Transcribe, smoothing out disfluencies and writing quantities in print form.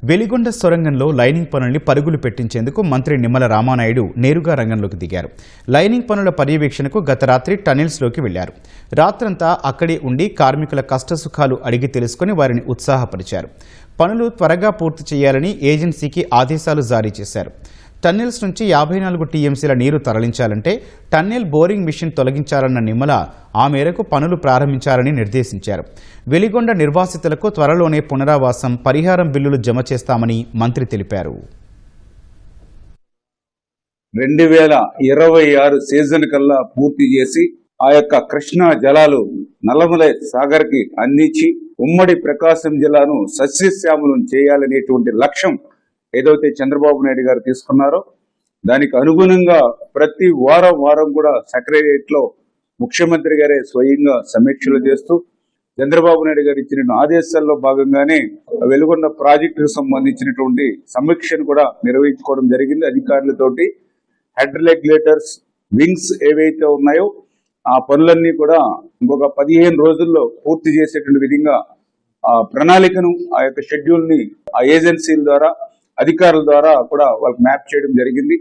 Veligonda సొరంగంలో lining పనుల్ని పరుగులు పెట్టించేందుకు మంత్రి నిమ్మల రామానాయుడు నేరుగా రంగంలోకి దిగారు. లైనింగ్ పనుల పర్యవేక్షణకు గత రాత్రి టన్నెల్స్లోకి వెళ్లారు. రాత్రంతా అక్కడే ఉండి కార్మికుల కష్టసుఖాలు అడిగి తెలుసుకుని వారిని ఉత్సాహపరిచారు. పనులు త్వరగా పూర్తి చేయాలని ఏజెన్సీకి ఆదేశాలు జారీ చేశారు. టన్నెల్స్ నుంచి 54 టీఎంసీల నీరు తరలించాలంటే టన్నెల్ బోరింగ్ మిషన్ తొలగించాలన్న నిమ్మల ఆ మేరకు పనులు ప్రారంభించాలని నిర్దేశించారు. వెలిగొండ నిర్వాసితులకు త్వరలోనే పునరావాసం, పరిహారం బిల్లులు జమ చేస్తామని మంత్రి తెలిపారు. 2026 సీజన్ కల్లా పూర్తి చేసి ఆ యొక్క కృష్ణా జలాలు నల్లమల సాగర్ కి అందించి ఉమ్మడి ప్రకాశం జిల్లాను సస్యశ్యామలం చేయాలనేటువంటి లక్ష్యం ఏదైతే చంద్రబాబు నాయుడు గారు తీసుకున్నారో దానికి అనుగుణంగా ప్రతి వారం కూడా సెక్రటరియట్ లో ముఖ్యమంత్రి గారే స్వయంగా సమీక్షలు చేస్తూ చంద్రబాబు నాయుడు గారు ఇచ్చిన ఆదేశాల్లో భాగంగానే వెలుగొండ ప్రాజెక్టుకు సంబంధించినటువంటి సమీక్షను కూడా నిర్వహించుకోవడం జరిగింది. అధికారులతోటి హెడ్ రెగ్యులేటర్స్, వింగ్స్ ఏవైతే ఉన్నాయో ఆ పనులన్నీ కూడా ఇంకొక 15 రోజుల్లో పూర్తి చేసేటువంటి విధంగా ఆ ప్రణాళికను, ఆ యొక్క షెడ్యూల్ ని ఆ ఏజెన్సీల ద్వారా, అధికారుల ద్వారా కూడా వాళ్ళకి మ్యాప్ చేయడం జరిగింది.